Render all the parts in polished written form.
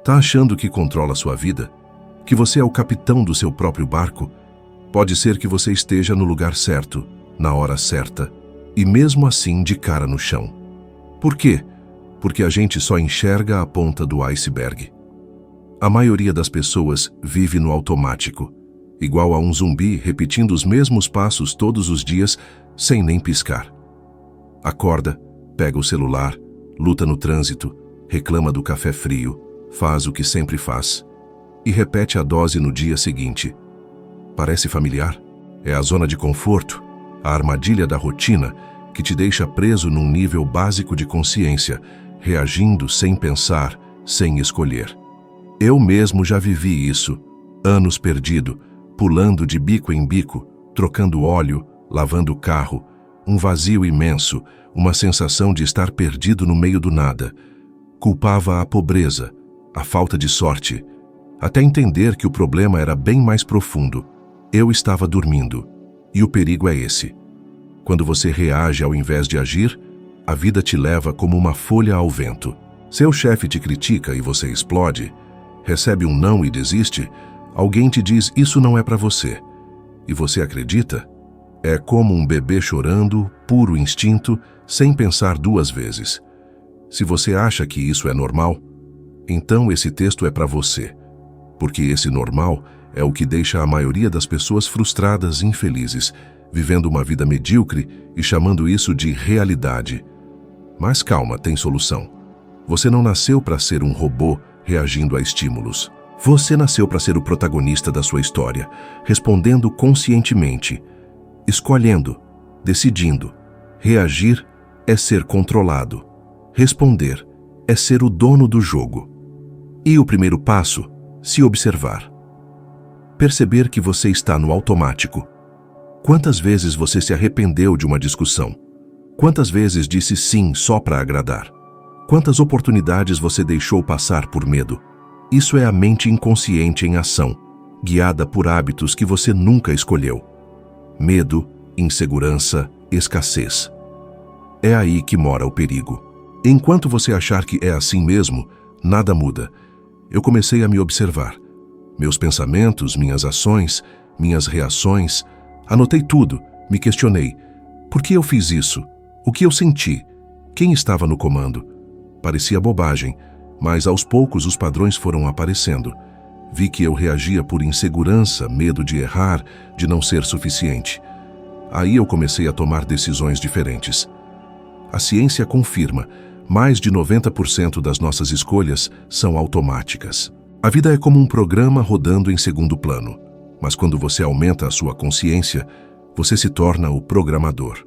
Tá achando que controla sua vida? Que você é o capitão do seu próprio barco? Pode ser que você esteja no lugar certo, na hora certa, e mesmo assim de cara no chão. Por quê? Porque a gente só enxerga a ponta do iceberg. A maioria das pessoas vive no automático, igual a um zumbi repetindo os mesmos passos todos os dias sem nem piscar. Acorda, pega o celular, luta no trânsito, reclama do café frio, faz o que sempre faz e repete a dose no dia seguinte. Parece familiar? É a zona de conforto, a armadilha da rotina que te deixa preso num nível básico de consciência, reagindo sem pensar, sem escolher. Eu mesmo já vivi isso, anos perdido, pulando de bico em bico, trocando óleo, lavando o carro, um vazio imenso, uma sensação de estar perdido no meio do nada. Culpava a pobreza, a falta de sorte, até entender que o problema era bem mais profundo. Eu estava dormindo, e o perigo é esse. Quando você reage ao invés de agir, a vida te leva como uma folha ao vento. Seu chefe te critica e você explode, recebe um não e desiste, alguém te diz isso não é para você, e você acredita? É como um bebê chorando, puro instinto, sem pensar duas vezes. Se você acha que isso é normal, então esse texto é para você, porque esse normal é o que deixa a maioria das pessoas frustradas e infelizes, vivendo uma vida medíocre e chamando isso de realidade. Mas calma, tem solução. Você não nasceu para ser um robô reagindo a estímulos. Você nasceu para ser o protagonista da sua história, respondendo conscientemente, escolhendo, decidindo. Reagir é ser controlado. Responder é ser o dono do jogo. E o primeiro passo, se observar. Perceber que você está no automático. Quantas vezes você se arrependeu de uma discussão? Quantas vezes disse sim só para agradar? Quantas oportunidades você deixou passar por medo? Isso é a mente inconsciente em ação, guiada por hábitos que você nunca escolheu. Medo, insegurança, escassez. É aí que mora o perigo. Enquanto você achar que é assim mesmo, nada muda. Eu comecei a me observar. Meus pensamentos, minhas ações, minhas reações. Anotei tudo, me questionei. Por que eu fiz isso? O que eu senti? Quem estava no comando? Parecia bobagem, mas aos poucos os padrões foram aparecendo. Vi que eu reagia por insegurança, medo de errar, de não ser suficiente. Aí eu comecei a tomar decisões diferentes. A ciência confirma, mais de 90% das nossas escolhas são automáticas. A vida é como um programa rodando em segundo plano, mas quando você aumenta a sua consciência, você se torna o programador.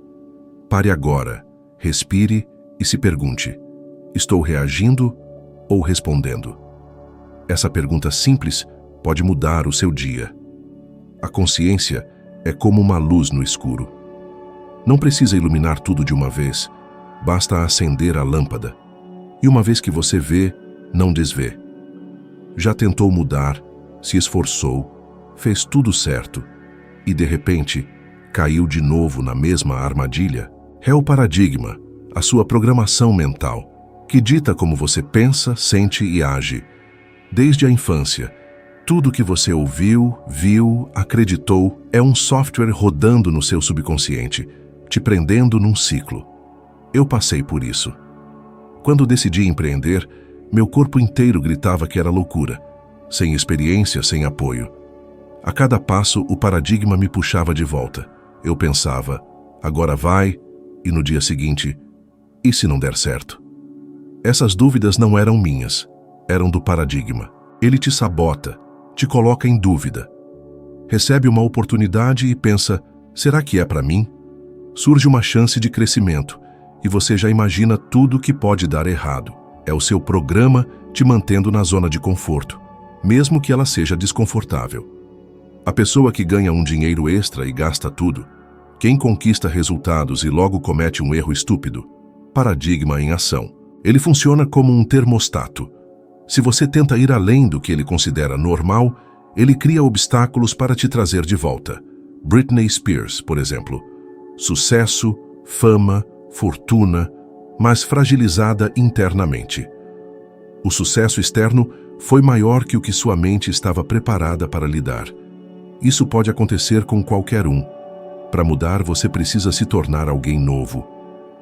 Pare agora, respire e se pergunte: estou reagindo ou respondendo? Essa pergunta simples pode mudar o seu dia. A consciência é como uma luz no escuro. Não precisa iluminar tudo de uma vez, basta acender a lâmpada. E uma vez que você vê, não desvê. Já tentou mudar, se esforçou, fez tudo certo e, de repente, caiu de novo na mesma armadilha? É o paradigma, a sua programação mental, que dita como você pensa, sente e age. Desde a infância, tudo que você ouviu, viu, acreditou é um software rodando no seu subconsciente, te prendendo num ciclo. Eu passei por isso. Quando decidi empreender, meu corpo inteiro gritava que era loucura, sem experiência, sem apoio. A cada passo, o paradigma me puxava de volta. Eu pensava, agora vai, e no dia seguinte, e se não der certo? Essas dúvidas não eram minhas, eram do paradigma. Ele te sabota, te coloca em dúvida. Recebe uma oportunidade e pensa, será que é para mim? Surge uma chance de crescimento, e você já imagina tudo que pode dar errado. É o seu programa te mantendo na zona de conforto, mesmo que ela seja desconfortável. A pessoa que ganha um dinheiro extra e gasta tudo, quem conquista resultados e logo comete um erro estúpido, paradigma em ação. Ele funciona como um termostato. Se você tenta ir além do que ele considera normal, ele cria obstáculos para te trazer de volta. Britney Spears, por exemplo. Sucesso, fama, fortuna, mas fragilizada internamente. O sucesso externo foi maior que o que sua mente estava preparada para lidar. Isso pode acontecer com qualquer um. Para mudar, você precisa se tornar alguém novo.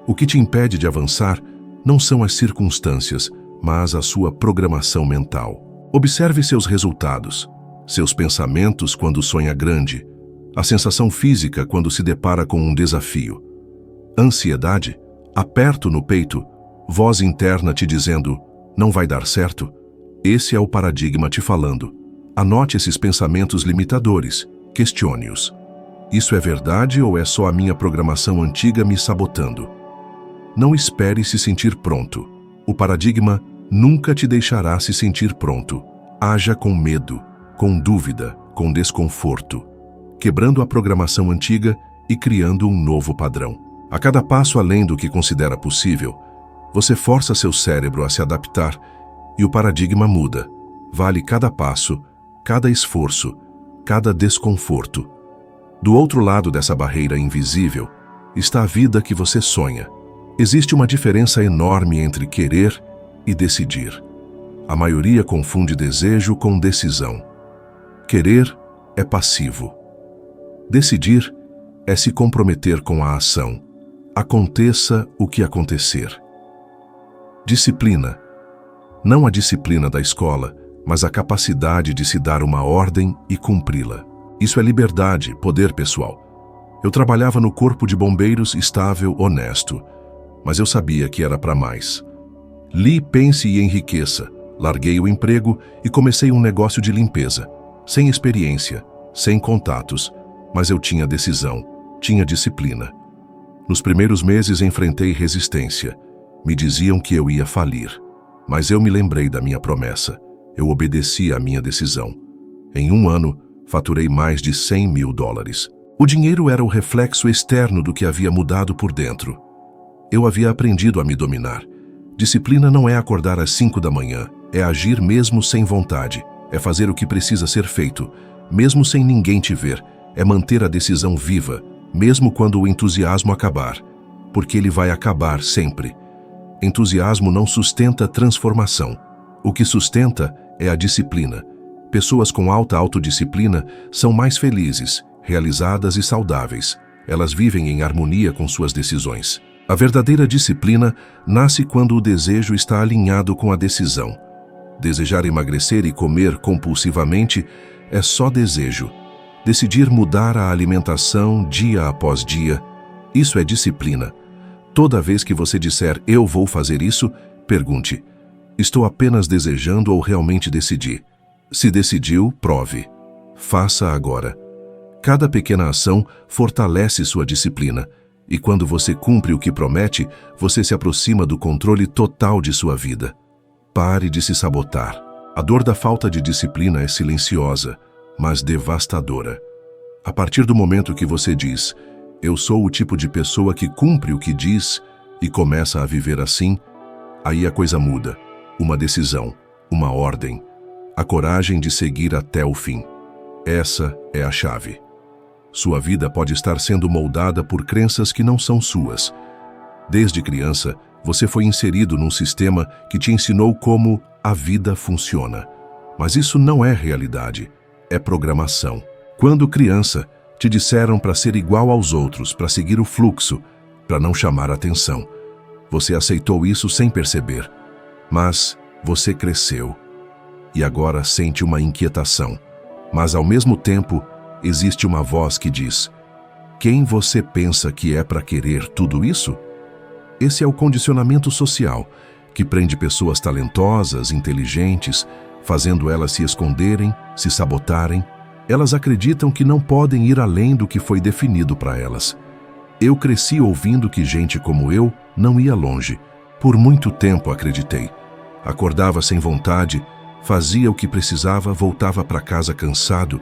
O que te impede de avançar não são as circunstâncias, mas a sua programação mental. Observe seus resultados, seus pensamentos quando sonha grande, a sensação física quando se depara com um desafio. Ansiedade, aperto no peito, voz interna te dizendo, não vai dar certo. Esse é o paradigma te falando. Anote esses pensamentos limitadores, questione-os. Isso é verdade ou é só a minha programação antiga me sabotando? Não espere se sentir pronto. O paradigma nunca te deixará se sentir pronto. Haja com medo, com dúvida, com desconforto, quebrando a programação antiga e criando um novo padrão. A cada passo além do que considera possível, você força seu cérebro a se adaptar e o paradigma muda. Vale cada passo, cada esforço, cada desconforto. Do outro lado dessa barreira invisível está a vida que você sonha. Existe uma diferença enorme entre querer e decidir. A maioria confunde desejo com decisão. Querer é passivo. Decidir é se comprometer com a ação. Aconteça o que acontecer. Disciplina. Não a disciplina da escola, mas a capacidade de se dar uma ordem e cumpri-la. Isso é liberdade, poder pessoal. Eu trabalhava no corpo de bombeiros estável, honesto, mas eu sabia que era para mais. Li, pense e enriqueça. Larguei o emprego e comecei um negócio de limpeza. Sem experiência, sem contatos, mas eu tinha decisão, tinha disciplina. Nos primeiros meses enfrentei resistência. Me diziam que eu ia falir. Mas eu me lembrei da minha promessa. Eu obedeci à minha decisão. Em um ano, faturei mais de $100 mil. O dinheiro era o reflexo externo do que havia mudado por dentro. Eu havia aprendido a me dominar. Disciplina não é acordar às 5 da manhã, é agir mesmo sem vontade, é fazer o que precisa ser feito, mesmo sem ninguém te ver, é manter a decisão viva, mesmo quando o entusiasmo acabar, porque ele vai acabar sempre. Entusiasmo não sustenta transformação. O que sustenta é a disciplina. Pessoas com alta autodisciplina são mais felizes, realizadas e saudáveis. Elas vivem em harmonia com suas decisões. A verdadeira disciplina nasce quando o desejo está alinhado com a decisão. Desejar emagrecer e comer compulsivamente é só desejo. Decidir mudar a alimentação dia após dia, isso é disciplina. Toda vez que você disser, eu vou fazer isso, pergunte, estou apenas desejando ou realmente decidi? Se decidiu, prove. Faça agora. Cada pequena ação fortalece sua disciplina. E quando você cumpre o que promete, você se aproxima do controle total de sua vida. Pare de se sabotar. A dor da falta de disciplina é silenciosa, mas devastadora. A partir do momento que você diz, eu sou o tipo de pessoa que cumpre o que diz e começa a viver assim, aí a coisa muda. Uma decisão, uma ordem, a coragem de seguir até o fim. Essa é a chave. Sua vida pode estar sendo moldada por crenças que não são suas. Desde criança, você foi inserido num sistema que te ensinou como a vida funciona. Mas isso não é realidade, é programação. Quando criança, te disseram para ser igual aos outros, para seguir o fluxo, para não chamar atenção. Você aceitou isso sem perceber. Mas você cresceu. E agora sente uma inquietação. Mas ao mesmo tempo, existe uma voz que diz, quem você pensa que é para querer tudo isso? Esse é o condicionamento social, que prende pessoas talentosas, inteligentes, fazendo elas se esconderem, se sabotarem. Elas acreditam que não podem ir além do que foi definido para elas. Eu cresci ouvindo que gente como eu não ia longe. Por muito tempo acreditei. Acordava sem vontade, fazia o que precisava, voltava para casa cansado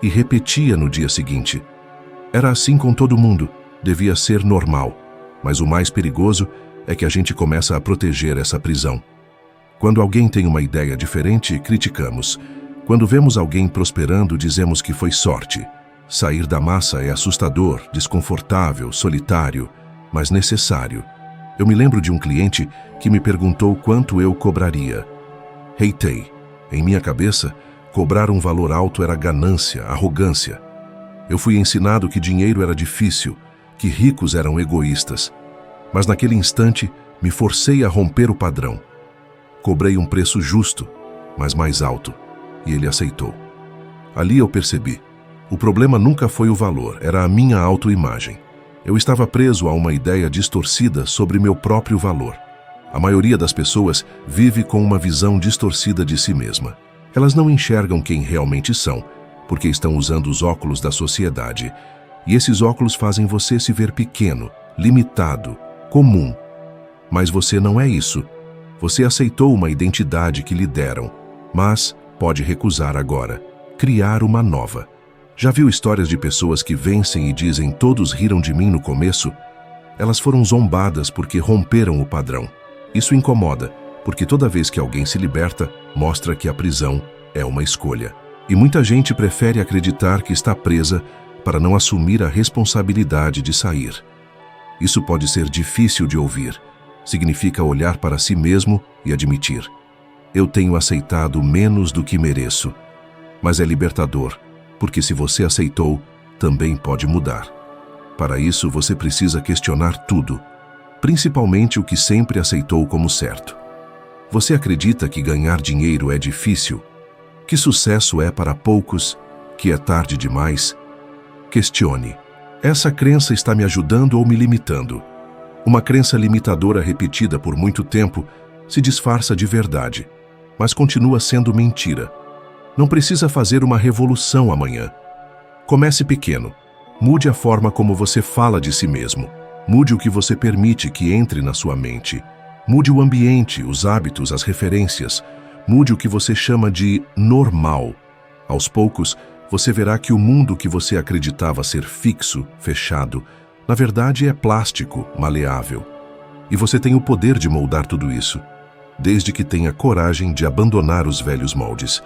e repetia no dia seguinte. Era assim com todo mundo, devia ser normal. Mas o mais perigoso é que a gente começa a proteger essa prisão. Quando alguém tem uma ideia diferente, criticamos. Quando vemos alguém prosperando, dizemos que foi sorte. Sair da massa é assustador, desconfortável, solitário, mas necessário. Eu me lembro de um cliente que me perguntou quanto eu cobraria. Reitei, Em minha cabeça, cobrar um valor alto era ganância, arrogância. Eu fui ensinado que dinheiro era difícil, que ricos eram egoístas. Mas naquele instante, me forcei a romper o padrão. Cobrei um preço justo, mas mais alto, e ele aceitou. Ali eu percebi. O problema nunca foi o valor, era a minha autoimagem. Eu estava preso a uma ideia distorcida sobre meu próprio valor. A maioria das pessoas vive com uma visão distorcida de si mesma. Elas não enxergam quem realmente são, porque estão usando os óculos da sociedade. E esses óculos fazem você se ver pequeno, limitado, comum. Mas você não é isso. Você aceitou uma identidade que lhe deram, mas pode recusar agora, criar uma nova. Já viu histórias de pessoas que vencem e dizem "todos riram de mim no começo"? Elas foram zombadas porque romperam o padrão. Isso incomoda, porque toda vez que alguém se liberta, mostra que a prisão é uma escolha. E muita gente prefere acreditar que está presa para não assumir a responsabilidade de sair. Isso pode ser difícil de ouvir. Significa olhar para si mesmo e admitir: eu tenho aceitado menos do que mereço. Mas é libertador, porque se você aceitou, também pode mudar. Para isso, você precisa questionar tudo, principalmente o que sempre aceitou como certo. Você acredita que ganhar dinheiro é difícil? Que sucesso é para poucos? Que é tarde demais? Questione. Essa crença está me ajudando ou me limitando? Uma crença limitadora repetida por muito tempo se disfarça de verdade, mas continua sendo mentira. Não precisa fazer uma revolução amanhã. Comece pequeno. Mude a forma como você fala de si mesmo. Mude o que você permite que entre na sua mente. Mude o ambiente, os hábitos, as referências. Mude o que você chama de normal. Aos poucos, você verá que o mundo que você acreditava ser fixo, fechado, na verdade é plástico, maleável. E você tem o poder de moldar tudo isso, desde que tenha coragem de abandonar os velhos moldes.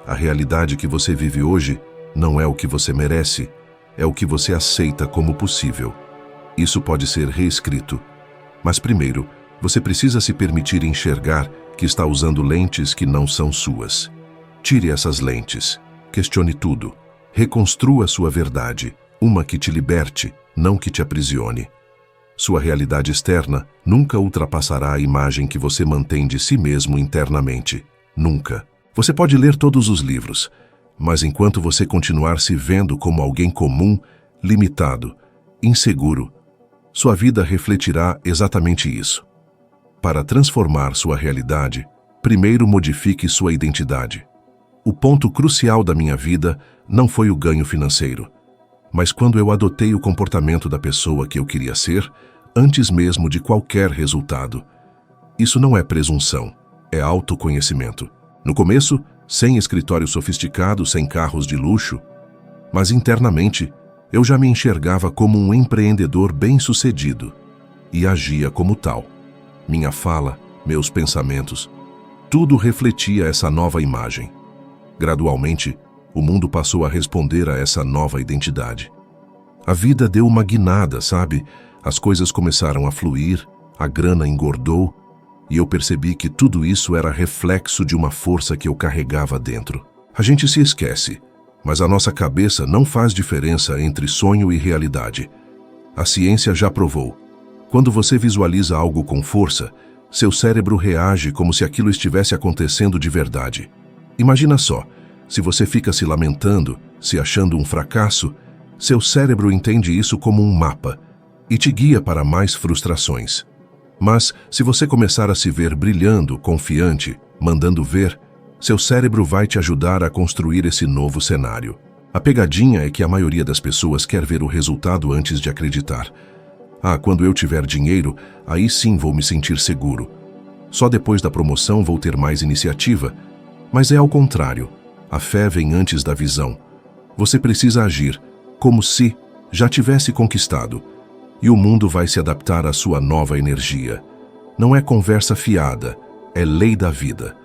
A realidade que você vive hoje não é o que você merece, é o que você aceita como possível. Isso pode ser reescrito. Mas primeiro, você precisa se permitir enxergar que está usando lentes que não são suas. Tire essas lentes. Questione tudo. Reconstrua sua verdade, uma que te liberte, não que te aprisione. Sua realidade externa nunca ultrapassará a imagem que você mantém de si mesmo internamente. Nunca. Você pode ler todos os livros, mas enquanto você continuar se vendo como alguém comum, limitado, inseguro, sua vida refletirá exatamente isso. Para transformar sua realidade, primeiro modifique sua identidade. O ponto crucial da minha vida não foi o ganho financeiro, mas quando eu adotei o comportamento da pessoa que eu queria ser, antes mesmo de qualquer resultado. Isso não é presunção, é autoconhecimento. No começo, sem escritório sofisticado, sem carros de luxo, mas internamente, eu já me enxergava como um empreendedor bem-sucedido e agia como tal. Minha fala, meus pensamentos, tudo refletia essa nova imagem. Gradualmente, o mundo passou a responder a essa nova identidade. A vida deu uma guinada, sabe? As coisas começaram a fluir, a grana engordou, e eu percebi que tudo isso era reflexo de uma força que eu carregava dentro. A gente se esquece, mas a nossa cabeça não faz diferença entre sonho e realidade. A ciência já provou. Quando você visualiza algo com força, seu cérebro reage como se aquilo estivesse acontecendo de verdade. Imagina só, se você fica se lamentando, se achando um fracasso, seu cérebro entende isso como um mapa e te guia para mais frustrações. Mas, se você começar a se ver brilhando, confiante, mandando ver, seu cérebro vai te ajudar a construir esse novo cenário. A pegadinha é que a maioria das pessoas quer ver o resultado antes de acreditar. Quando eu tiver dinheiro, aí sim vou me sentir seguro. Só depois da promoção vou ter mais iniciativa. Mas é ao contrário. A fé vem antes da visão. Você precisa agir, como se já tivesse conquistado. E o mundo vai se adaptar à sua nova energia. Não é conversa fiada, é lei da vida.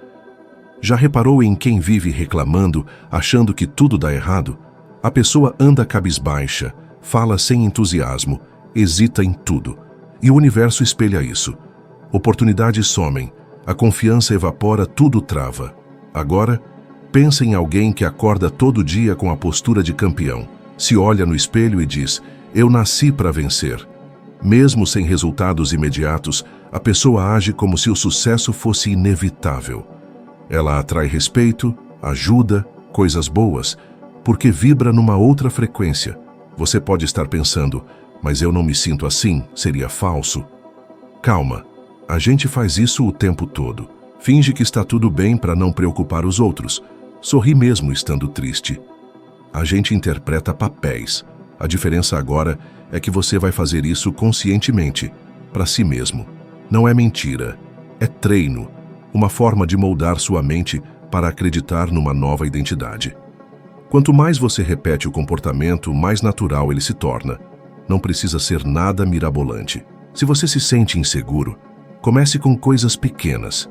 Já reparou em quem vive reclamando, achando que tudo dá errado? A pessoa anda cabisbaixa, fala sem entusiasmo, hesita em tudo. E o universo espelha isso. Oportunidades somem, a confiança evapora, tudo trava. Agora, pense em alguém que acorda todo dia com a postura de campeão. Se olha no espelho e diz: eu nasci para vencer. Mesmo sem resultados imediatos, a pessoa age como se o sucesso fosse inevitável. Ela atrai respeito, ajuda, coisas boas, porque vibra numa outra frequência. Você pode estar pensando: mas eu não me sinto assim, seria falso. Calma, a gente faz isso o tempo todo. Finge que está tudo bem para não preocupar os outros. Sorri mesmo estando triste. A gente interpreta papéis. A diferença agora é que você vai fazer isso conscientemente, para si mesmo. Não é mentira, é treino, uma forma de moldar sua mente para acreditar numa nova identidade. Quanto mais você repete o comportamento, mais natural ele se torna. Não precisa ser nada mirabolante. Se você se sente inseguro, comece com coisas pequenas.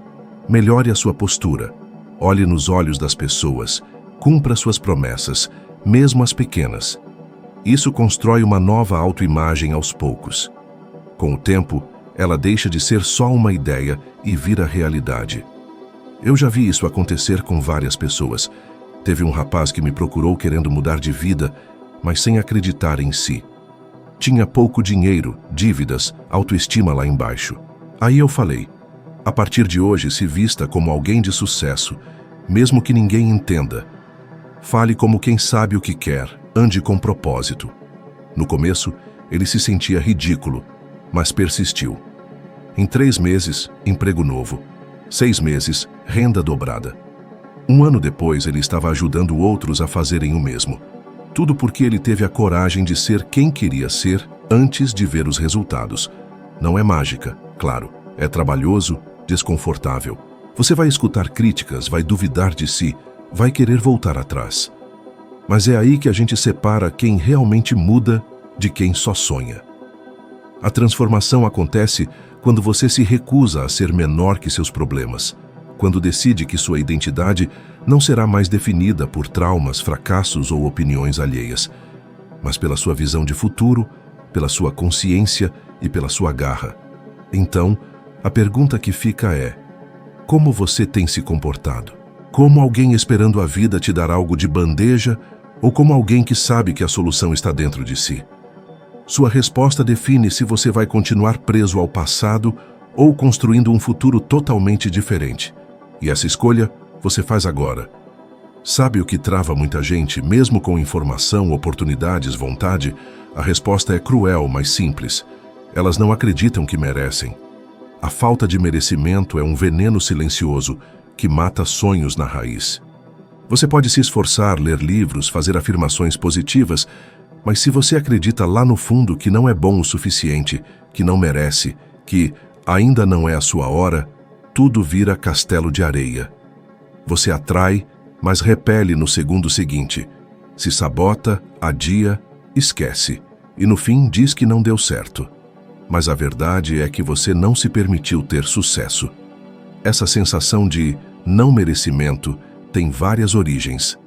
Melhore a sua postura. Olhe nos olhos das pessoas. Cumpra suas promessas, mesmo as pequenas. Isso constrói uma nova autoimagem aos poucos. Com o tempo, ela deixa de ser só uma ideia e vira realidade. Eu já vi isso acontecer com várias pessoas. Teve um rapaz que me procurou querendo mudar de vida, mas sem acreditar em si. Tinha pouco dinheiro, dívidas, autoestima lá embaixo. Aí eu falei: a partir de hoje se vista como alguém de sucesso, mesmo que ninguém entenda. Fale como quem sabe o que quer, ande com propósito. No começo, ele se sentia ridículo, mas persistiu. Em 3 meses, emprego novo. 6 meses, renda dobrada. 1 ano depois, ele estava ajudando outros a fazerem o mesmo. Tudo porque ele teve a coragem de ser quem queria ser antes de ver os resultados. Não é mágica, claro. É trabalhoso, desconfortável. Você vai escutar críticas, vai duvidar de si, vai querer voltar atrás. Mas é aí que a gente separa quem realmente muda de quem só sonha. A transformação acontece quando você se recusa a ser menor que seus problemas, quando decide que sua identidade não será mais definida por traumas, fracassos ou opiniões alheias, mas pela sua visão de futuro, pela sua consciência e pela sua garra. Então, a pergunta que fica é: como você tem se comportado? Como alguém esperando a vida te dar algo de bandeja ou como alguém que sabe que a solução está dentro de si? Sua resposta define se você vai continuar preso ao passado ou construindo um futuro totalmente diferente. E essa escolha você faz agora. Sabe o que trava muita gente, mesmo com informação, oportunidades, vontade? A resposta é cruel, mas simples. Elas não acreditam que merecem. A falta de merecimento é um veneno silencioso que mata sonhos na raiz. Você pode se esforçar, ler livros, fazer afirmações positivas, mas se você acredita lá no fundo que não é bom o suficiente, que não merece, que ainda não é a sua hora, tudo vira castelo de areia. Você atrai, mas repele no segundo seguinte. Se sabota, adia, esquece. E no fim diz que não deu certo. Mas a verdade é que você não se permitiu ter sucesso. Essa sensação de não merecimento tem várias origens.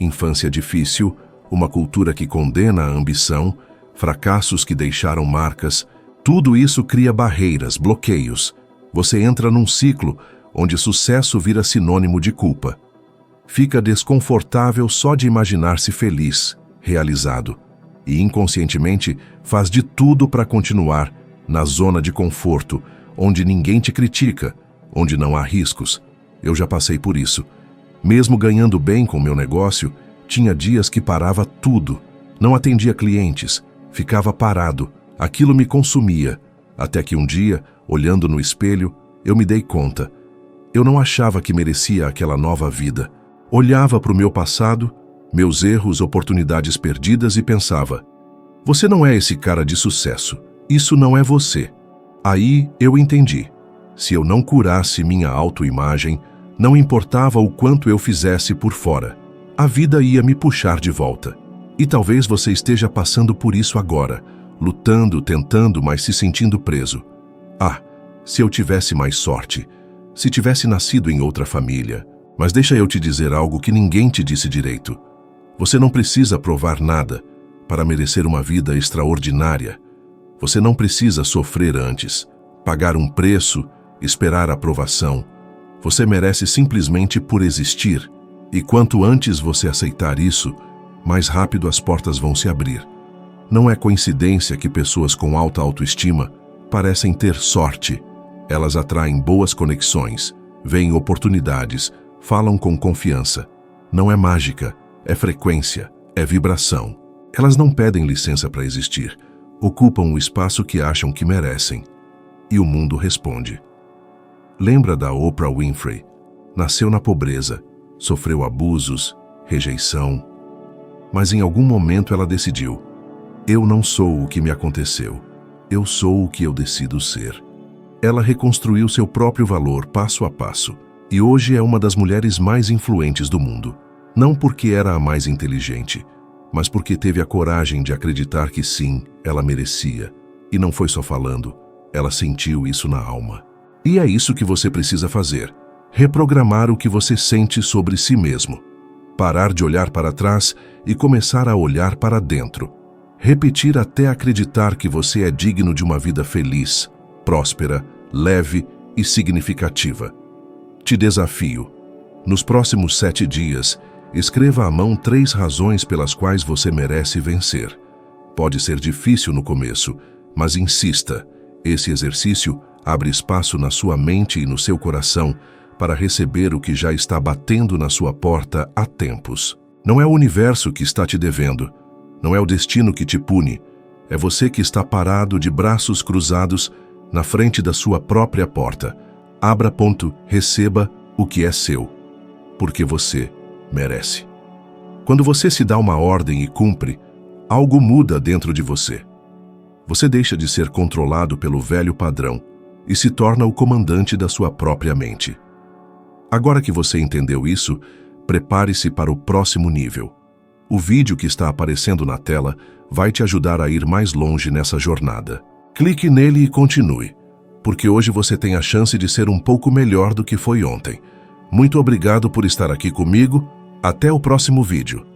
Infância difícil, uma cultura que condena a ambição, fracassos que deixaram marcas, tudo isso cria barreiras, bloqueios. Você entra num ciclo onde sucesso vira sinônimo de culpa. Fica desconfortável só de imaginar-se feliz, realizado, e inconscientemente faz de tudo para continuar na zona de conforto, onde ninguém te critica, onde não há riscos. Eu já passei por isso. Mesmo ganhando bem com meu negócio, tinha dias que parava tudo, não atendia clientes, ficava parado, aquilo me consumia, até que um dia, olhando no espelho, eu me dei conta. Eu não achava que merecia aquela nova vida. Olhava para o meu passado, meus erros, oportunidades perdidas e pensava: você não é esse cara de sucesso, isso não é você. Aí eu entendi. Se eu não curasse minha autoimagem, não importava o quanto eu fizesse por fora. A vida ia me puxar de volta. E talvez você esteja passando por isso agora, lutando, tentando, mas se sentindo preso. Ah, se eu tivesse mais sorte, se tivesse nascido em outra família. Mas deixa eu te dizer algo que ninguém te disse direito. Você não precisa provar nada para merecer uma vida extraordinária. Você não precisa sofrer antes, pagar um preço, esperar a aprovação. Você merece simplesmente por existir. E quanto antes você aceitar isso, mais rápido as portas vão se abrir. Não é coincidência que pessoas com alta autoestima parecem ter sorte. Elas atraem boas conexões, veem oportunidades, falam com confiança. Não é mágica, é frequência, é vibração. Elas não pedem licença para existir, ocupam o espaço que acham que merecem. E o mundo responde. Lembra da Oprah Winfrey? Nasceu na pobreza, sofreu abusos, rejeição. Mas em algum momento ela decidiu: eu não sou o que me aconteceu, eu sou o que eu decido ser. Ela reconstruiu seu próprio valor passo a passo e hoje é uma das mulheres mais influentes do mundo. Não porque era a mais inteligente, mas porque teve a coragem de acreditar que sim, ela merecia. E não foi só falando, ela sentiu isso na alma. E é isso que você precisa fazer: reprogramar o que você sente sobre si mesmo. Parar de olhar para trás e começar a olhar para dentro. Repetir até acreditar que você é digno de uma vida feliz, próspera, leve e significativa. Te desafio. Nos próximos 7 dias, escreva à mão 3 razões pelas quais você merece vencer. Pode ser difícil no começo, mas insista. Esse exercício abre espaço na sua mente e no seu coração para receber o que já está batendo na sua porta há tempos. Não é o universo que está te devendo. Não é o destino que te pune. É você que está parado de braços cruzados na frente da sua própria porta. Abra, receba o que é seu. Porque você merece. Quando você se dá uma ordem e cumpre, algo muda dentro de você. Você deixa de ser controlado pelo velho padrão e se torna o comandante da sua própria mente. Agora que você entendeu isso, prepare-se para o próximo nível. O vídeo que está aparecendo na tela vai te ajudar a ir mais longe nessa jornada. Clique nele e continue, porque hoje você tem a chance de ser um pouco melhor do que foi ontem. Muito obrigado por estar aqui comigo. Até o próximo vídeo.